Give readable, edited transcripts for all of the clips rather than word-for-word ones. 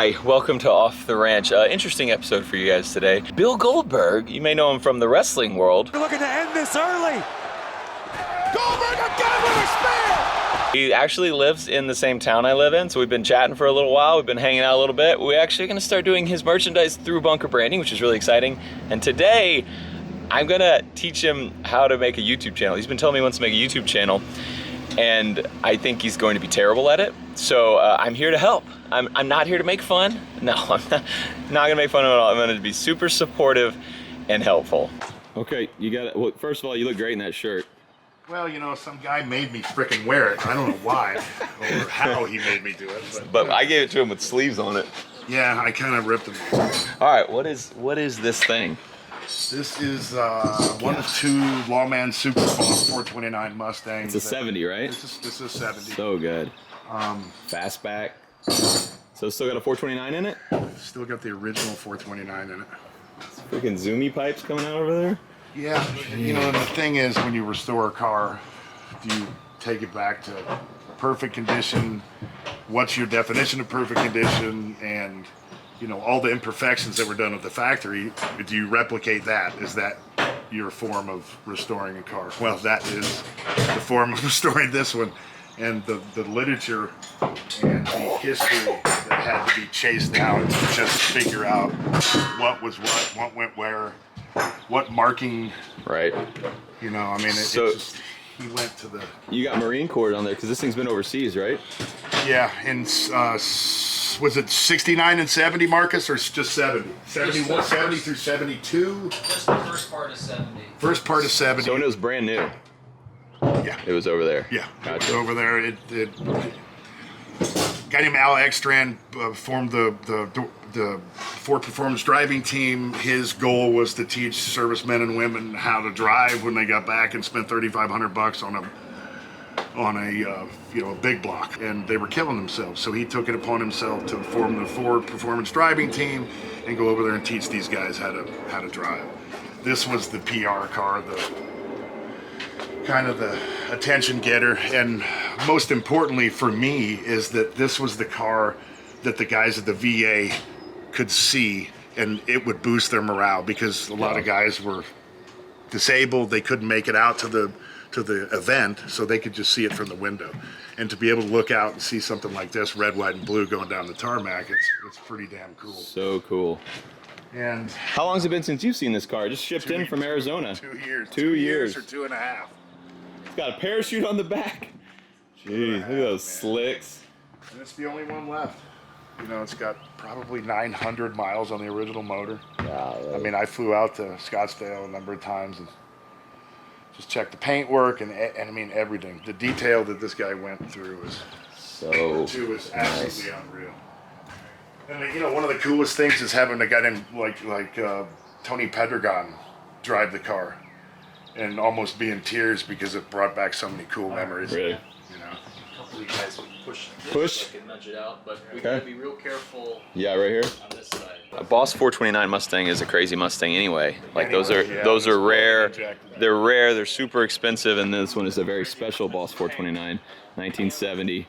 Hi, welcome to Off the Ranch. Interesting episode for you guys today. Bill Goldberg, you may know him from the wrestling world. You're looking to end this early. Goldberg again with a spear! He actually lives in the same town I live in, so we've been chatting for a little while. We've been hanging out a little bit. We're actually going to start doing his merchandise through Bunker Branding, which is really exciting. And today, I'm going to teach him how to make a YouTube channel. He's been telling me he wants to make a YouTube channel, and I think he's going to be terrible at it. So I'm here to help. I'm not here to make fun. No, I'm not gonna make fun at all. I'm gonna be super supportive and helpful. Okay, you got it. Well, first of all, you look great in that shirt. Well, you know, some guy made me frickin' wear it. I don't know why or how he made me do it. But I gave it to him with sleeves on it. Yeah, I kind of ripped them. All right, what is this thing? This is one of two Lawman Super Boss 429 Mustangs. It's a 70, right? This is 70. So good. Fastback. So it's still got a 429 in it? Still got the original 429 in it. Freaking zoomy pipes coming out over there? Yeah, you know, and the thing is, when you restore a car, do you take it back to perfect condition? What's your definition of perfect condition? And, you know, all the imperfections that were done at the factory, do you replicate that? Is that your form of restoring a car? Well, that is the form of restoring this one. And the literature and the history that had to be chased out to just figure out what was what went where, what marking. Right. You know, I mean, it's just, he went to the... You got Marine Corps on there, because this thing's been overseas, right? Yeah, and was it 69 and 70, Marcus, or just 70? 71, 70 through 72? Just the first part of 70. First part of 70. So when it was brand new? Yeah. It was over there. Yeah, Gotcha. it was over there. A guy named Al Ekstrand formed the Ford Performance driving team. His goal was to teach servicemen and women how to drive when they got back, and spent $3,500 on a big block, and they were killing themselves. So he took it upon himself to form the Ford Performance driving team and go over there and teach these guys how to drive. This was the PR car, kind of the attention getter, and most importantly for me is that this was the car that the guys at the VA could see, and it would boost their morale, because a lot of guys were disabled. They couldn't make it out to the event, so they could just see it from the window. And to be able to look out and see something like this, red, white, and blue, going down the tarmac, it's pretty damn cool. So cool. And how long has it been since you've seen this car? It just shipped in from Arizona. 2 years. 2 years. Or 2.5. It's got a parachute on the back. Jeez, look at those slicks. And it's the only one left. You know, it's got probably 900 miles on the original motor. Wow. I mean, I flew out to Scottsdale a number of times and just checked the paintwork and I mean everything. The detail that this guy went through is absolutely unreal. And you know, one of the coolest things is having a guy named like Tony Pedregon drive the car, and almost be in tears because it brought back so many cool memories. Really? You know. A couple of you guys can push Push? so I can nudge it out, but we gotta be real careful Yeah, right here. on this side. A Boss 429 Mustang is a crazy Mustang anyway. Like those are Anyway, yeah, rare. rejected. They're rare. They're super expensive, and this one is a very special Boss 429, 1970,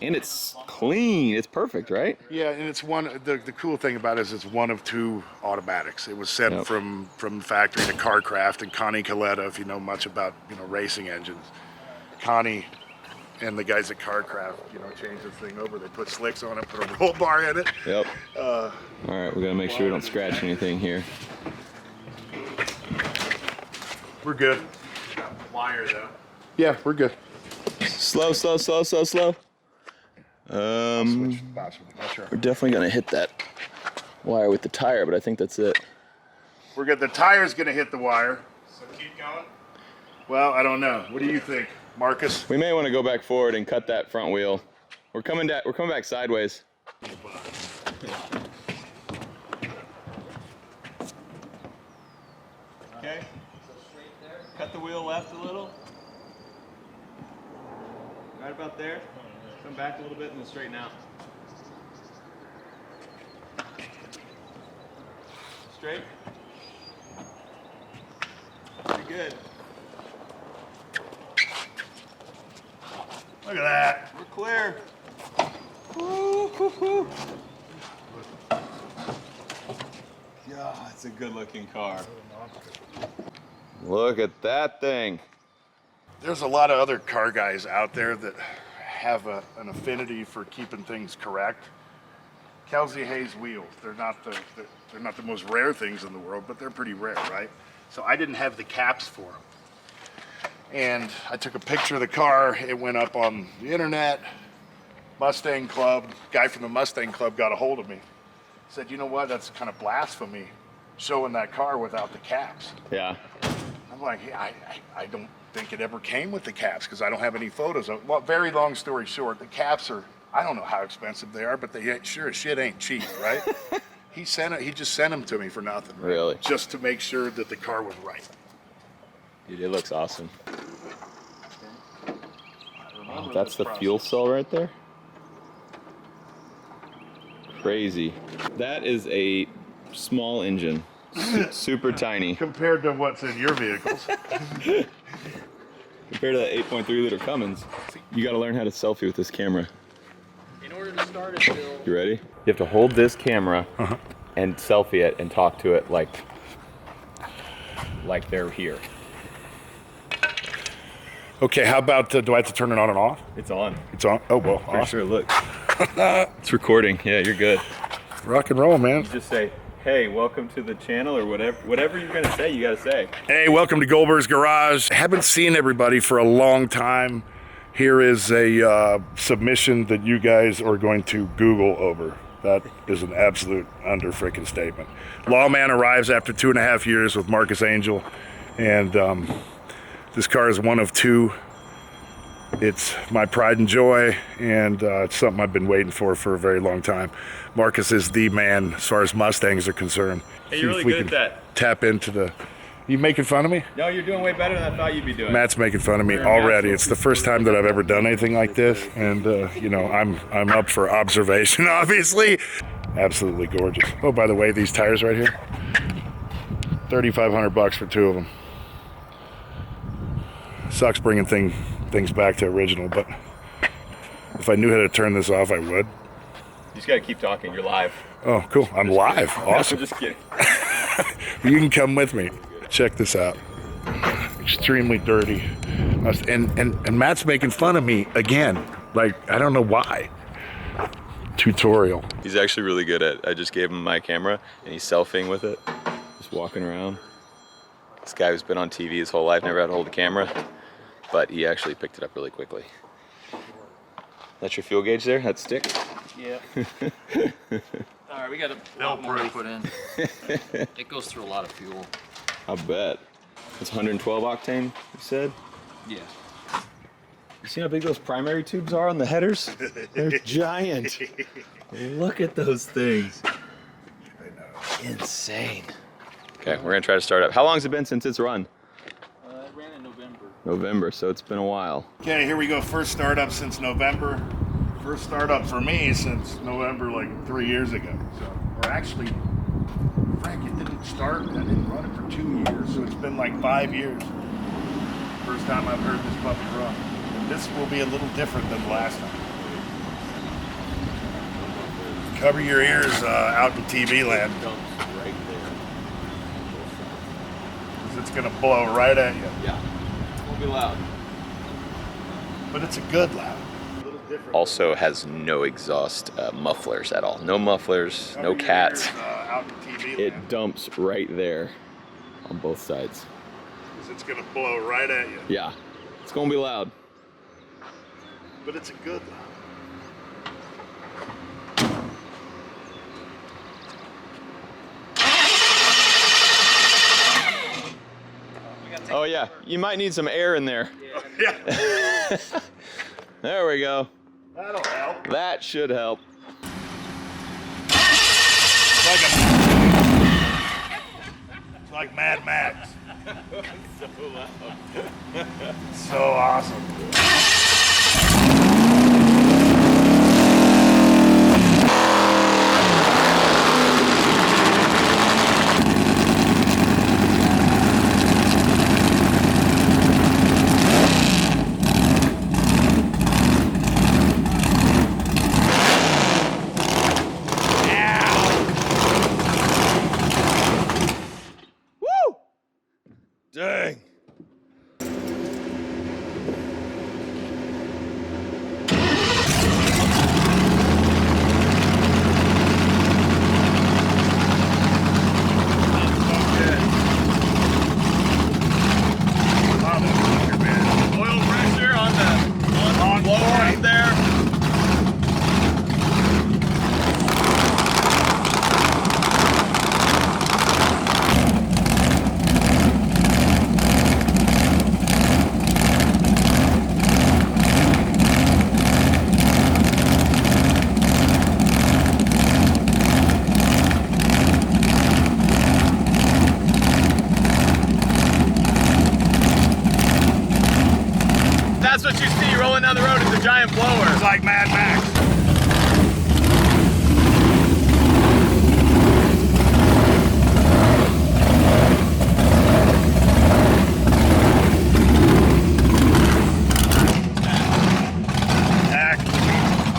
and it's clean. It's perfect, right? Yeah, and it's the cool thing about it is it's one of two automatics. It was sent from the factory to Carcraft, and Connie Coletta, if you know much about racing engines, Connie and the guys at Carcraft, changed this thing over. They put slicks on it, put a roll bar in it. Yep. All right, we gotta make sure we don't scratch anything here. We're good. Wire though. Yeah, we're good. Slow, slow, slow, slow, slow. We're definitely gonna hit that wire with the tire, but I think that's it. We're good. The tire's gonna hit the wire. So keep going. Well, I don't know. What do you think, Marcus? We may want to go back forward and cut that front wheel. We're coming back sideways. Okay. So straight there. Cut the wheel left a little. Right about there. Come back a little bit and then straighten out. Straight. Pretty good. Look at that. We're clear. Woo, woo, woo. Oh, it's a good looking car. Look at that thing. There's a lot of other car guys out there that have an affinity for keeping things correct. Kelsey Hayes wheels, they're not the most rare things in the world, but they're pretty rare, right? So I didn't have the caps for them. And I took a picture of the car, it went up on the internet. Mustang Club, guy from the Mustang Club got a hold of me. Said, you know what, that's kind of blasphemy, showing that car without the caps. Yeah. I'm like, hey, I don't think it ever came with the caps because I don't have any photos of it. Well, very long story short, the caps are, I don't know how expensive they are, but they sure as shit ain't cheap, right? He just sent them to me for nothing. Right? Really? Just to make sure that the car was right. Dude, it looks awesome. Oh, that's the fuel cell right there? Crazy. That is a small engine. Super tiny. Compared to what's in your vehicles. Compared to that 8.3 liter Cummins. You gotta learn how to selfie with this camera. In order to start it, Bill. You ready? You have to hold this camera and selfie it and talk to it like they're here. Okay, how about, do I have to turn it on and off? It's on. It's on? Oh, well, Pretty awesome. sure, look. It's recording. Yeah, you're good. Rock and roll, man. Just say, hey, welcome to the channel, or whatever you're gonna say, you gotta say. Hey, welcome to Goldberg's Garage. Haven't seen everybody for a long time. Here is a submission that you guys are going to Google over. That is an absolute under-freaking statement. Lawman arrives after 2.5 years with Marcus Angel, and this car is one of two. It's my pride and joy, and it's something I've been waiting for a very long time. Marcus is the man as far as Mustangs are concerned. Hey, you're really good at that. Tap into the... You making fun of me? No, you're doing way better than I thought you'd be doing. Matt's making fun of me already. It's the first time that I've ever done anything like this, and you know, I'm up for observation, obviously. Absolutely gorgeous. Oh, by the way, these tires right here, $3,500 for two of them. Sucks bringing things back to original, but if I knew how to turn this off, I would. You just gotta keep talking. You're live. Oh, cool. I'm live. Awesome. I'm just kidding. You can come with me. Check this out. Extremely dirty. And Matt's making fun of me again. Like, I don't know why. Tutorial. He's actually really good at, I just gave him my camera and he's selfieing with it. Just walking around. This guy who's been on TV his whole life, never had to hold a camera, but he actually picked it up really quickly. That's your fuel gauge there? That stick? Yeah. All right, we got a lot more to put in. It goes through a lot of fuel. I bet. It's 112 octane, you said? Yeah. You see how big those primary tubes are on the headers? They're giant. Look at those things. Insane. Okay, we're gonna try to start up. How long has it been since it's run? It ran in November. November, so it's been a while. Okay, here we go. First startup since November. First startup for me since November, like 3 years ago. So, or actually, Frank, it didn't start. I didn't run it for 2 years, so it's been like 5 years. First time I've heard this puppy run. And this will be a little different than the last time. Cover your ears out in TV land. Right there. 'Cause it's gonna blow right at you. Yeah. It won't be loud. But it's a good loud. Also has no exhaust mufflers at all. No mufflers, no cats. Out in TV land. It dumps right there on both sides. 'Cause it's gonna blow right at you. Yeah, it's gonna be loud. But it's a good loud. Oh yeah, you might need some air in there. Yeah. There we go. That'll help. That should help. It's like Mad Max. So loud. So awesome. Dang. Oil pressure on the blower right there. That's what you see rolling down the road. It's a giant blower. It's like Mad Max.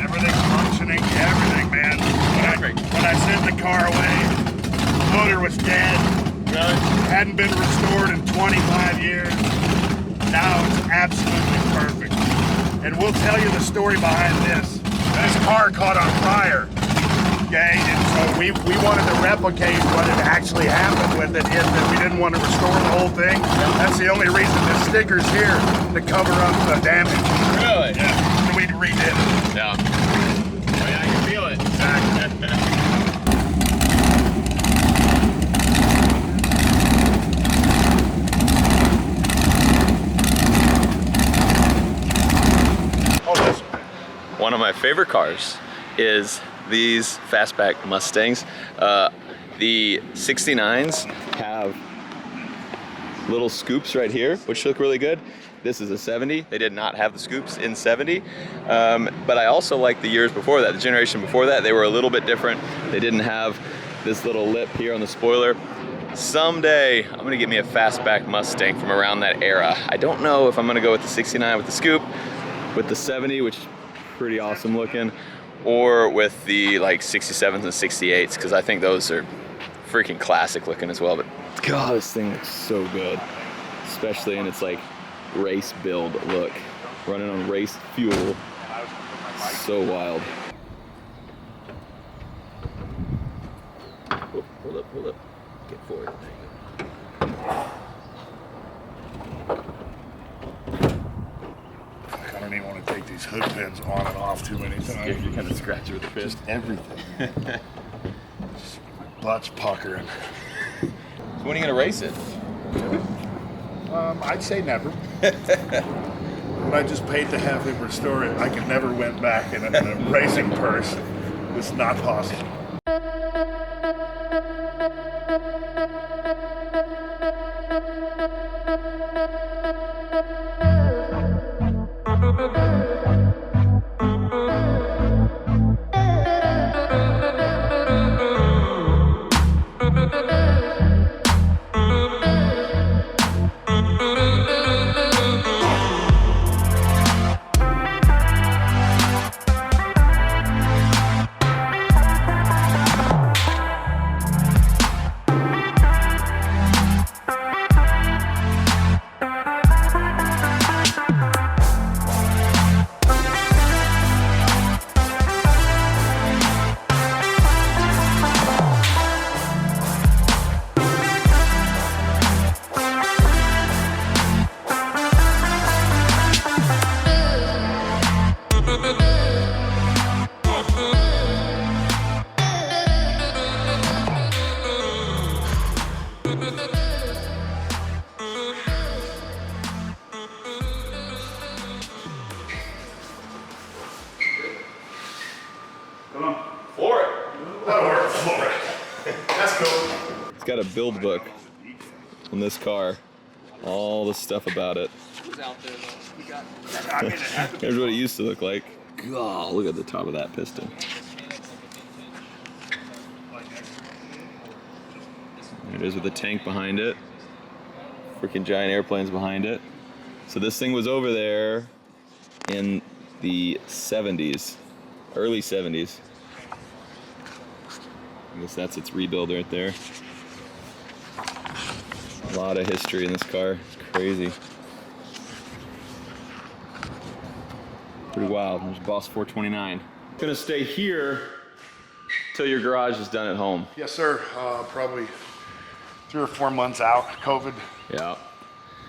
Everything's functioning, everything, man. When I sent the car away, motor was dead. Really? Hadn't been restored in 25 years. Now it's absolutely perfect. And we'll tell you the story behind this. This car caught on fire. Okay, and so we wanted to replicate what had actually happened with it, in that we didn't want to restore the whole thing. That's the only reason the sticker's here, to cover up the damage. Really? Yeah, and we redid it. Yeah. Oh yeah, I can feel it. Exactly. One of my favorite cars is these fastback Mustangs. The 69s have little scoops right here, which look really good. This is a 70. They did not have the scoops in 70. But I also like the years before that, the generation before that, they were a little bit different. They didn't have this little lip here on the spoiler. Someday, I'm gonna get me a fastback Mustang from around that era. I don't know if I'm gonna go with the 69 with the scoop, with the 70, which is pretty awesome looking, or with the like 67s and 68s, because I think those are freaking classic looking as well. But God, this thing looks so good, especially in its like race build look, running on race fuel. So wild. Oh, hold up. Get forward. There you go. I don't even want to take these hood pins on and off too many times. You kind of scratch it with the pin. Just everything. Just my butt's puckering. So when are you gonna race it? I'd say never. When I just paid to have him restore it, I could never went back in a racing purse. It's not possible. It's got a build book on this car, all the stuff about it. Here's what it used to look like. God, look at the top of that piston. There it is with the tank behind it. Freaking giant airplanes behind it. So this thing was over there in the 70s, early 70s. I guess that's its rebuild right there. A lot of history in this car. It's crazy. Pretty wild. There's Boss 429. Gonna stay here till your garage is done at home. Yes, sir. Probably 3 or 4 months out. COVID Yeah.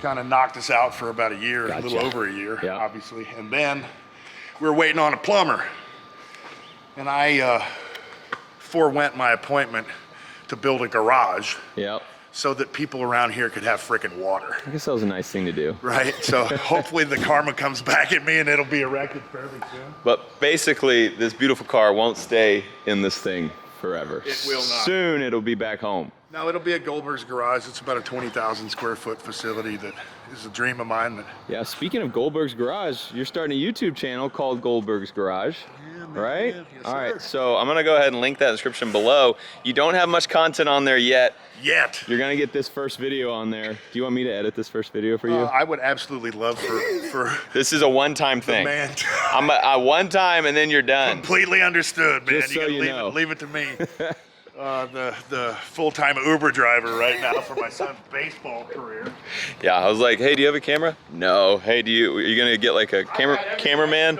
kind of knocked us out for about a year, Gotcha. a little over a year, Yeah. obviously. And then we were waiting on a plumber. And I forewent my appointment to build a garage Yep. so that people around here could have frickin' water, I guess that was a nice thing to do. right? So hopefully the karma comes back at me and it'll be erected fairly soon. But basically, this beautiful car won't stay in this thing forever. It will not. Soon it'll be back home. No, it'll be at Goldberg's garage. It's about a 20,000 square foot facility that is a dream of mine. That Yeah, speaking of Goldberg's Garage, you're starting a YouTube channel called Goldberg's Garage, right? Yes, All right, sir. so I'm gonna go ahead and link that in the description below. You don't have much content on there yet. You're gonna get this first video on there. Do you want me to edit this first video for you? I would absolutely love for This is a one-time thing. man. I'm a one time and then you're done. Completely understood, man. Just so gotta you know. leave it to me. The full-time Uber driver right now for my son's baseball career. Yeah, I was like, hey, do you have a camera? No. Hey, are you gonna get like a cameraman?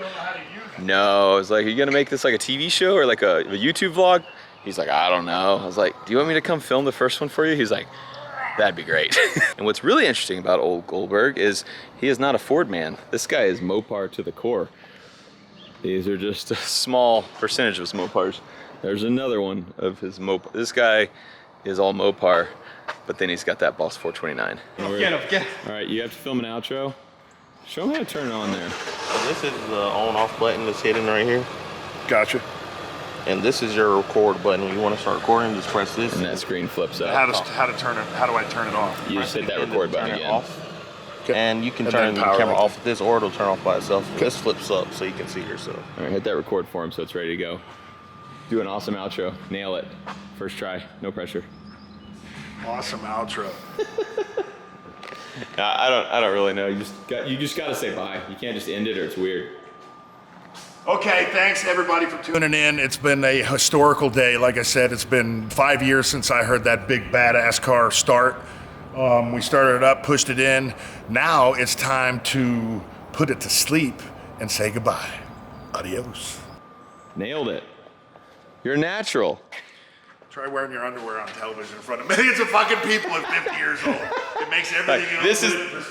No. I was like, are you gonna make this like a TV show or like a YouTube vlog? He's like, I don't know. I was like, do you want me to come film the first one for you? He's like, that'd be great. And what's really interesting about old Goldberg is he is not a Ford man. This guy is Mopar to the core. These are just a small percentage of his Mopars. There's another one of his Mopar. This guy is all Mopar, but then he's got that Boss 429. Get. All right, you have to film an outro. Show him how to turn it on there. This is the on-off button that's hidden right here. Gotcha. And this is your record button. When you want to start recording, just press this. And that screen flips up. How do I turn it off? You just hit that And record then button turn it again. off. Okay. And you can And turn then the power camera it. off with this, or it'll turn off by itself. This flips up so you can see yourself. All right, hit that record for him so it's ready to go. Do an awesome outro. Nail it. First try. No pressure. Awesome outro. I don't really know. You just got to say bye. You can't just end it or it's weird. Okay, thanks everybody for tuning in. It's been a historical day. Like I said, it's been 5 years since I heard that big badass car start. We started it up, pushed it in. Now it's time to put it to sleep and say goodbye. Adios. Nailed it. You're natural. Try wearing your underwear on television in front of millions of fucking people at 50 years old. It makes everything you know,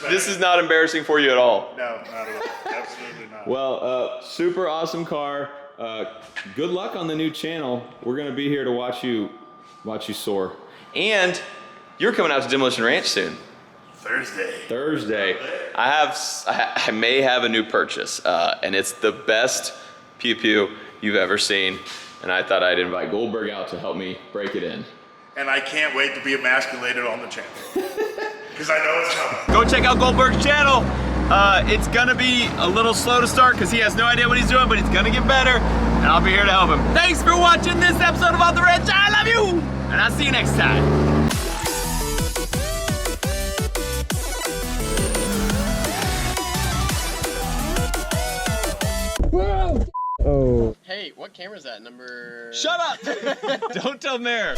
This is not embarrassing for you at all. No, not at all. Absolutely not. Well, super awesome car. Good luck on the new channel. We're gonna be here to watch you soar. And you're coming out to Demolition Ranch soon. Thursday. I may have a new purchase, and it's the best pew pew you've ever seen. And I thought I'd invite Goldberg out to help me break it in. And I can't wait to be emasculated on the channel. Because I know it's coming. Go check out Goldberg's channel. It's gonna be a little slow to start because he has no idea what he's doing, but he's gonna get better, and I'll be here to help him. Thanks for watching this episode of On the Ranch. I love you, and I'll see you next time. Hey, what camera is that? Number... Shut up! Don't tell Mayor.